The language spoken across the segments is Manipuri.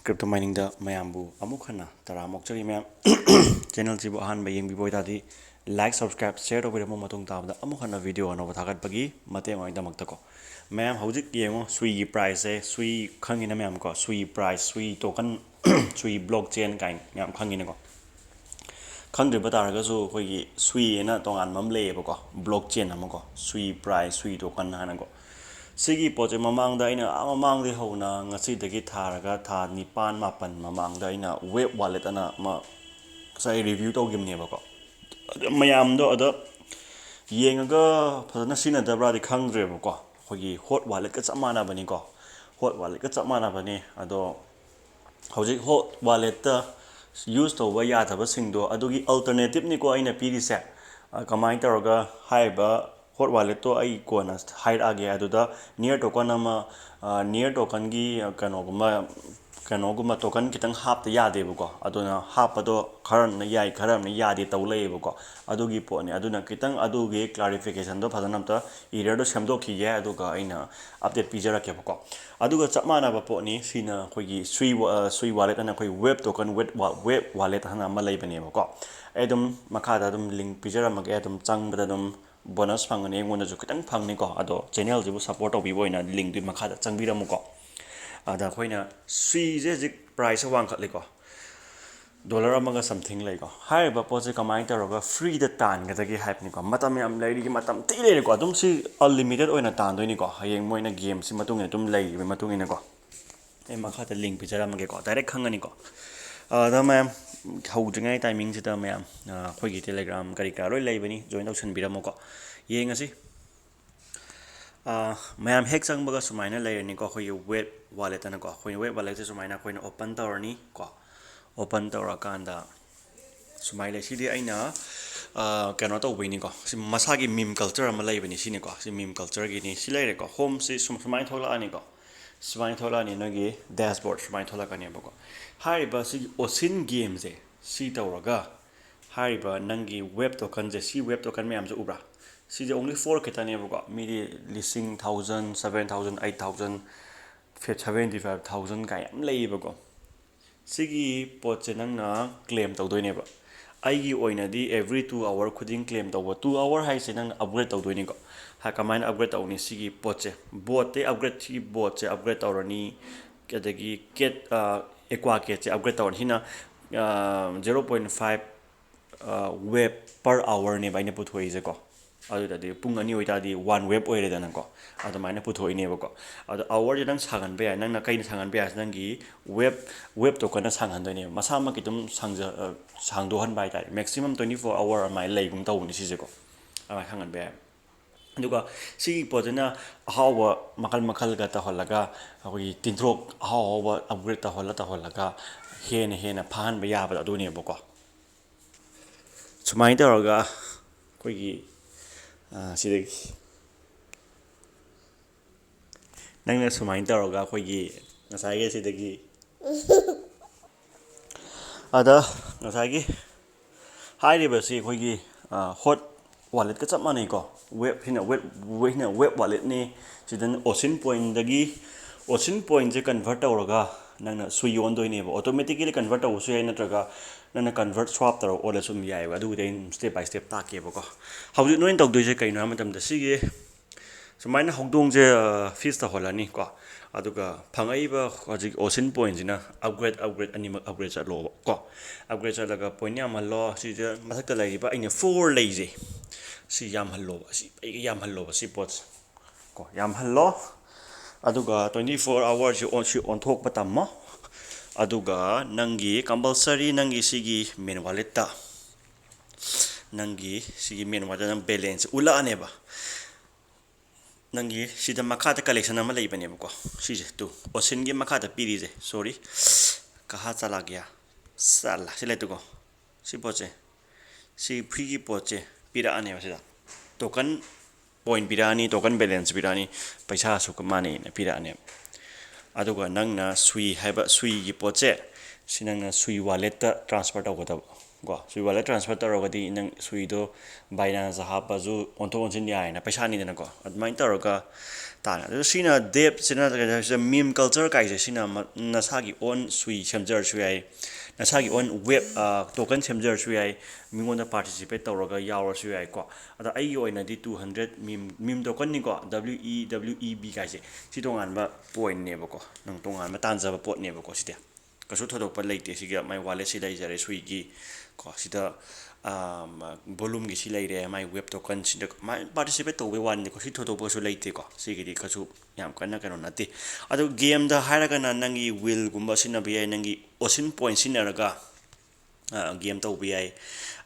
crypto mining da mayambu amuk hana tara mokchari mayam channel sibu ahan ba yengbi boy tadi like subscribe share over mo matung tabda amuk hana video ano bathagat bagi mate mai damak ko mayam hojik yengo sui price e sui khangina mayam ko sui price sui token sui blockchain kain mayam khangina ko khangde bataraga so koi sui na tongan mam le ko blockchain amako sui price sui token hana ko sigi poje mamangda ina mamangde hona ngasi dagi tharaga tha nipan mapan mamangda ina web wallet ana ma sai review to gimne bako mayam do ada yengaga phana sina dabra di khangdre bako khogi hot wallet ka chamana bani ko hot wallet ka chamana bani ado hojik hot wallet ta use to wa ya thaba singdo adugi alternative ni ko aina piri se kamaina taraga haiba hot wallet to ai kona hide age aduda near token ama near token gi kanoguma token kitang hap ta yade buko aduna hap ado kharan na yai kharam na yade tawlei buko adugi pone aduna kitang adugi clarification do phadanam ta error do samdo ki ya aduga aina update pijara ke buko aduga chapmana ba poni sina khogi sui wallet ana khoi web token web wallet hana ma lei bane buko edum makhada dum link pijara mag edum changbada dum bonus phangane ngona ju kitang phangni ko ado channel jibu support obi boina link du makhada changbiramu ko ada khoina sui je jik price wang khatli ko dollar amaga something lai ko hai ba poje kamaina taroga free da tan ga dagi hype ni ko matam yam lai ri matam ti le ko adum si unlimited oina tan doi ni ko hayeng moina game si matung e dum lai be matung ina ko e makhada link pijara mage ko direct khangani ko da ma'am hौद्रिङाइ टाइमिङ सिदा मयाम खोइगी टेलिग्राम करिका लोइ लैबनी जोइन तौसन बिरमको येंगसी मयाम हेक चंगबगा सुमाइना लैरनी को खोइ वेब वालेट अन को खोइ वेब वालेट से सुमाइना खोइन ओपन तौरनी को ओपन तौरा कांदा सुमाइले सिदि आइना कनो तौबैनी को सि मसागी मीम कल्चर अमा लैबनी सिने को सि मीम कल्चर गिनी सि लैरे को होम सि सुमाइ थोला अनि को सुमाइ थोला नि नगी डैशबोर्ड सुमाइ थोला कने बको हारिबा सि ओसिन गेम जे सी तौरगा हारिबा नंगी वेब टोकन जे सी वेब टोकन मैम जो उब्रा सी जे ओनली 4 खतने बको मिदि लिसिंग 1000 7000 8000 75000 का याम लैबको सिगी पोट जे नंगना क्लेम तौदोइनेबा आइगी ओइनादी एवरी 2 आवर खुदिंग क्लेम तौबा 2 आवर हाइसे नंग अपग्रेड तौदोइने को हा कमाइन अपग्रेड तौनी सिगी पोट जे बोट ते अपग्रेड सी बोट जे अपग्रेड तौरनी कदगी केट एक्वा केट जे अपग्रेड तौरनी हिना 0.5 वेब per hour ने बाइने पुथोइजे को अदुदादि पुंग अनि ओइतादि 1 वेब ओइरेदन को अदमाइना पुथोइने बको अद आवर जे नंग सागन बे नंग न काइन सागन बे नंगी वेब टोकन सागन दोइने मसामा कितुम सांगदो हन बाइ ताइ मैक्सिमम 24 आवर माइ लैगुम तौनि सिजे को अमा सागन बे दुगा सी पोजना हाव मखल मखल गा तहलगा अखोइ तिन्थ्रोक हाव अपग्रेड तहलगा हेन फाहन बे याबा अदुने बको सुमाइ तौरगा कोइगी सिदे नंगना सुमाइ तौरगा कोइगी नसाइगे सिदगी अदा नसाइगे हाइरिबसि कोइगी hot wallet ka chap manai ko web wallet ni sidan ocean point je convert tawraga nangna sui on doine ba automatically convert taw su yai natraga nangna convert swap taro ola sum yai ba du dein step by step ta ke ba ko hauji noin taw doi je kaina matam da sige sumaina hongdong je fees ta holani ko aduga phangai ba hoji ocean point jina upgrade ani upgrade cha lo ko upgrade cha laga point ya mal lo si je masak ta lai ba ina 4 leije si yam hallo si yam hallo si pot ko yam hallo aduga 24 hours si on thok patamma aduga nangi compulsory nangi sigi main wallet ta nangi sigi main wallet nang balance ula aneba nangi sida makhata collection ama lei bane ko si je tu osin gi makhata piri je sorry kaha chala gya sala sile tu ko si poche si free gi poche pira ane wasida token point pirani token balance pirani paisa su ka mane na pirane aduga nangna sui haiba sui gi poche sinangna sui wallet ta transfer ta goda go sui wallet transfer ta rogadi nang sui do binance ha pa ju onto onjin ya na paisa ni na ko admain ta roga ꯇꯥꯅ ꯑꯗꯨ ꯁꯤꯅ ꯗꯦꯞꯁꯤꯅ ꯃꯤꯝ ꯀꯜꯆꯔ ꯀꯥꯏꯁꯦ ꯁꯤꯅ ꯅꯁꯥꯒꯤ ꯑꯣꯟ ꯁꯨꯏ ꯁꯦꯝꯖꯔꯁꯨ ꯌꯥꯏ ꯅꯁꯥꯒꯤ ꯑꯣꯟ ꯋꯦꯕ ꯇꯣꯀꯟ ꯁꯦꯝꯖꯔꯁꯨ ꯌꯥꯏ ꯃꯤꯉꯣꯟꯗ ꯄꯥꯔꯇꯤꯁꯤꯄꯦꯠ ꯇꯧꯔꯒ ꯌꯥꯎꯔꯁꯨ ꯌꯥꯏꯀꯣ ꯑꯗꯣ ꯑꯩꯒꯤ ꯑꯣꯏꯅꯗꯤ 200 ꯃꯤꯝ ꯇꯣꯀꯟꯅꯤꯀꯣ WEB ꯀꯥꯏꯁꯦ ꯁꯤ ꯇꯣꯉꯥꯟꯕ ꯄꯣꯏꯟꯅꯦꯕꯀꯣ ꯅꯪ ꯇꯣꯉꯥꯟꯕ ꯇꯥꯟꯖꯕ ꯄꯣꯠꯅꯦꯕꯀꯣ ꯁꯤꯗꯤ ꯀꯩꯁꯨ ꯊꯣꯏꯗꯣꯛꯄ ꯂꯩꯇꯦ ꯁꯤꯒ ꯃꯥꯏ ꯋꯥꯂꯦꯠꯁꯤ ꯂꯩꯖꯔꯦ ꯁꯨꯏꯒꯤ ꯀꯣ ꯁꯤꯗ ꯚꯣꯂꯨꯝꯒꯤ ꯁꯤ ꯂꯩꯔꯦ ꯃꯥꯏ ꯋꯦꯕ ꯇꯣꯀꯟꯁꯤꯗ ꯃꯥꯏ ꯄꯥꯔꯇꯤꯁꯤꯄꯦꯠ ꯇꯧꯕꯩ ꯋꯥꯅꯤꯀꯣ ꯁꯤ ꯊꯣꯏꯗꯣꯛꯄꯁꯨ ꯂꯩꯇꯦꯀꯣ ꯁꯤꯒꯤꯗꯤ ꯀꯩꯁꯨ ꯌꯥꯝ ꯀꯟꯅ ꯀꯩꯅꯣ ꯅꯠꯇꯦ ꯑꯗꯣ ꯒꯦꯝꯗ ꯍꯥꯏꯔꯒꯅ ꯅꯪꯒꯤ ꯋꯤꯜꯒꯨꯝꯕ ꯁꯤꯖꯤꯟꯅꯕ ꯌꯥꯏ ꯅꯪꯒꯤ ꯑꯣꯁꯤꯟ ꯄꯣꯏꯟ ꯁꯤꯖꯤꯟꯅꯔꯒ ꯒꯦꯝ ꯇꯧꯕ ꯌꯥꯏ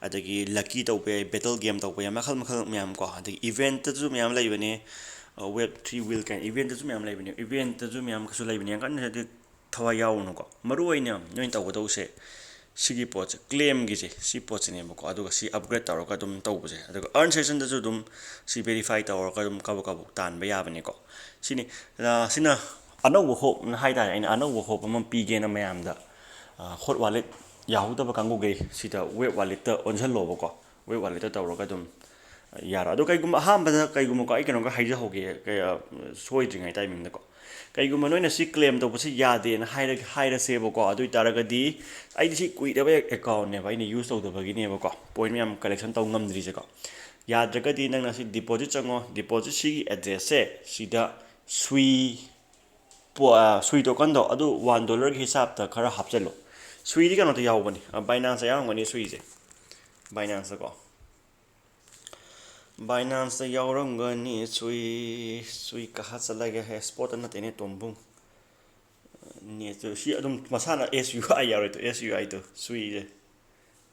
ꯑꯗꯒꯤ ꯂꯛꯀꯤ ꯇꯧꯕ ꯌꯥꯏ ꯕꯦꯇꯜ ꯒꯦꯝ ꯇꯧꯕ ꯌꯥꯏ ꯃꯈꯜ ꯃꯈꯜ ꯃꯌꯥꯝ ꯀꯣ ꯑꯗꯒꯤ ꯏꯚꯦꯟꯇꯁꯨ ꯃꯌꯥꯝ ꯂꯩꯕꯅꯦ ꯋꯦꯕ 3 ꯋꯤꯜ ꯀꯥꯏꯅ ꯏꯚꯦꯟꯇꯁꯨ ꯃꯌꯥꯝ ꯂꯩꯕꯅꯦ ꯏꯚꯦꯟꯇꯁꯨ ꯃꯌꯥꯝ ꯀꯩꯁꯨ ꯂꯩꯕꯅꯦ ꯌꯥꯝ ꯀꯟꯅ ꯍꯥꯏꯗꯤ ꯊꯋꯥꯏ ꯌꯥꯎꯅꯨꯀꯣ ꯃꯔꯨ ꯑꯣꯏꯅ ꯅꯣꯏꯅ ꯇꯧꯒꯗꯧꯁꯦ ꯁꯤꯒꯤ ꯄꯣꯠꯁꯦ ꯀ꯭ꯂꯦꯝꯒꯤꯁꯦ ꯁꯤ ꯄꯣꯠꯁꯤꯅꯦꯕꯀꯣ ꯑꯗꯨꯒ ꯁꯤ ꯑꯞꯒ꯭ꯔꯦꯗ ꯇꯧꯔꯒ ꯑꯗꯨꯝ ꯇꯧꯕꯁꯦ ꯑꯗꯨꯒ ꯑꯔꯟ ꯁꯦꯁꯟꯗꯁꯨ ꯑꯗꯨꯝ ꯁꯤ ꯚꯦꯔꯤꯐꯥꯏ ꯇꯧꯔꯒ ꯑꯗꯨꯝ ꯀꯕꯛ ꯀꯕꯛ ꯇꯥꯟꯕ ꯌꯥꯕꯅꯦꯀꯣ ꯁꯤꯅꯤ ꯁꯤꯅ ꯑꯅꯧꯕ ꯍꯣꯞ ꯍꯥꯏꯇꯥꯔꯦ ꯑꯩꯅ ꯑꯅꯧꯕ ꯍꯣꯞ ꯑꯃ ꯄꯤꯒꯦꯅ ꯃꯌꯥꯝꯗ ꯍꯣꯠ ꯋꯥꯂꯦꯠ ꯌꯥꯍꯧꯗꯕ ꯀꯥꯡꯕꯨꯈꯩ ꯁꯤꯗ ꯋꯦꯕ ꯋꯥꯂꯦꯠꯇ ꯑꯣꯟꯁꯤꯜꯂꯣꯕꯀꯣ ꯋꯦꯕ ꯋꯥꯂꯦꯠꯇ ꯇꯧꯔꯒ ꯑꯗꯨꯝ ꯌꯥꯔꯣ ꯑꯗꯣ ꯀꯩꯒꯨꯝꯕ ꯑꯍꯥꯟꯕꯗ ꯀꯩꯒꯨꯝꯕꯀꯣ ꯑꯩ ꯀꯩꯅꯣꯒ ꯍꯥꯏꯖꯍꯧꯒꯦ ꯁꯣꯏꯗ꯭ꯔꯤꯉꯩ ꯇꯥꯏꯃꯤꯡꯗꯀꯣ ꯀꯩꯒꯨꯝꯕ ꯅꯣꯏꯅ ꯁꯤ ꯀ꯭ꯂꯦꯝ ꯇꯧꯕꯁꯤ ꯌꯥꯗꯦꯅ ꯍꯥꯏꯔꯁꯦꯕꯀꯣ ꯑꯗꯨ ꯑꯣꯏꯇꯥꯔꯒꯗꯤ ꯑꯩꯗꯤ ꯁꯤ ꯀꯨꯏꯗꯕ ꯑꯦꯀꯥꯎꯟꯅꯦꯕ ꯑꯩꯅ ꯌꯨꯁ ꯇꯧꯗꯕꯒꯤꯅꯦꯕꯀꯣ ꯄꯣꯏꯟ ꯃꯌꯥꯝ ꯀꯂꯦꯛꯁꯟ ꯇꯧ ꯉꯝꯗ꯭ꯔꯤꯁꯦꯀꯣ ꯌꯥꯗ꯭ꯔꯒꯗꯤ ꯅꯪꯅ ꯁꯤ ꯗꯤꯄꯣꯖꯤꯠ ꯆꯪꯉꯣ ꯗꯤꯄꯣꯖꯤꯠ ꯁꯤꯒꯤ ꯑꯦꯗ꯭ꯔꯦꯁꯁꯦ ꯁꯤꯗ ꯁꯨꯏ ꯇꯣꯀꯟꯗꯣ ꯑꯗꯨ $1ꯒꯤ ꯍꯤꯁꯥꯞꯇ ꯈꯔ ꯍꯥꯞꯆꯤꯜꯂꯣ ꯁꯨꯏꯗꯤ ꯀꯩꯅꯣꯗ ꯌꯥꯎꯕꯅꯤ ꯕꯥꯏꯅꯥꯟꯁꯇ ꯌꯥꯎꯔꯝꯒꯅꯤ ꯁꯨꯏꯁꯦ ꯕꯥꯏꯅꯥꯟꯁꯇꯀꯣ ꯕꯥꯏꯅꯥꯟꯁꯇ ꯌꯥꯎꯔꯝꯒꯅꯤ ꯁꯨꯏ ꯀꯍꯥ ꯆꯠꯂꯒꯦ ꯍꯦ ꯁ꯭ꯄꯣꯠꯇ ꯅꯠꯇꯦꯅꯦ ꯇꯣꯝꯕꯨꯡ ꯅꯦꯠꯇꯨ ꯁꯤ ꯑꯗꯨꯝ ꯃꯁꯥꯅ SUI ꯌꯥꯎꯔꯦꯇꯣ SUI ꯁꯨꯏꯁꯦ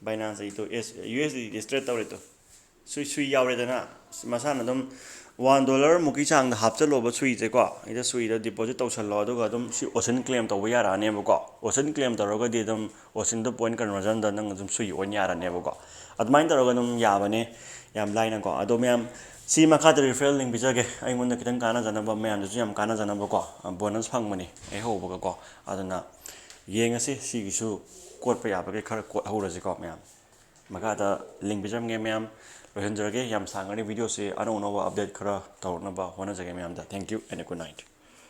ꯕꯥꯏꯅꯥꯟꯁꯇ USD ꯁꯇ꯭ꯔꯦꯠ ꯇꯧꯔꯦꯇꯣ ꯁꯨꯏ ꯌꯥꯎꯔꯦꯗꯅ ꯃꯁꯥꯅ ꯑꯗꯨꯝ $1 ꯃꯨꯛꯀꯤ ꯆꯥꯡꯗ ꯍꯥꯞꯆꯜꯂꯣꯕ ꯁꯨꯏꯁꯦꯀꯣ ꯑꯩꯗ ꯁꯨꯏꯗ ꯗꯤꯄꯣꯖꯤꯠ ꯇꯧꯁꯜꯂꯣ ꯑꯗꯨꯒ ꯑꯗꯨꯝ ꯁꯤ ꯑꯣꯁꯟ ꯀ꯭ꯂꯦꯝ ꯇꯧꯕ ꯌꯥꯔꯛꯑꯅꯦꯕꯀꯣ ꯑꯣꯁꯟ ꯀ꯭ꯂꯦꯝ ꯇꯧꯔꯒꯗꯤ ꯑꯗꯨꯝ ꯑꯣꯁꯤꯟꯗ ꯄꯣꯏꯟ ꯀꯟꯚꯔꯖꯟꯗ ꯅꯪ ꯑꯗꯨꯝ ꯁꯨꯏ ꯑꯣꯏꯅ ꯌꯥꯔꯅꯦꯕꯀꯣ ꯑꯗꯨꯃꯥꯏꯅ ꯇꯧꯔꯒ ꯑꯗꯨꯝ ꯌꯥꯕꯅꯦ ꯌꯥꯝ ꯂꯥꯏꯅꯀꯣ ꯑꯗꯣ ꯃꯌꯥꯝ ꯁꯤ ꯃꯈꯥꯗ ꯔꯤꯐꯔꯦꯜ ꯂꯤꯡ ꯄꯤꯖꯒꯦ ꯑꯩꯉꯣꯟꯗ ꯈꯤꯇꯪ ꯀꯥꯟꯅꯖꯅꯕ ꯃꯌꯥꯝꯗꯁꯨ ꯌꯥꯝ ꯀꯥꯟꯅꯖꯅꯕꯀꯣ ꯕꯣꯅꯁ ꯐꯪꯕꯅꯤ ꯑꯩ ꯍꯧꯕꯒꯀꯣ ꯑꯗꯨꯅ ꯌꯦꯡꯉꯁꯤ ꯁꯤꯒꯤꯁꯨ ꯀꯣꯠꯄ ꯌꯥꯕꯒꯦ ꯈꯔ ꯀꯣꯠꯍꯧꯔꯁꯤꯀꯣ ꯃꯌꯥꯝ ꯃꯈꯥꯗ ꯂꯤꯡ ꯄꯤꯖꯔꯝꯒꯦ ꯃꯌꯥꯝ ꯂꯣꯏꯍꯟꯖꯔꯒꯦ ꯌꯥꯝ ꯁꯥꯡꯉꯅꯤ ꯚꯤꯗꯤꯑꯣꯁꯤ ꯑꯅꯧ ꯑꯅꯧꯕ ꯑꯞꯗꯦꯠ ꯈꯔ ꯇꯧꯔꯛꯅꯕ ꯍꯣꯠꯅꯖꯒꯦ ꯃꯌꯥꯝꯗ thank you and good night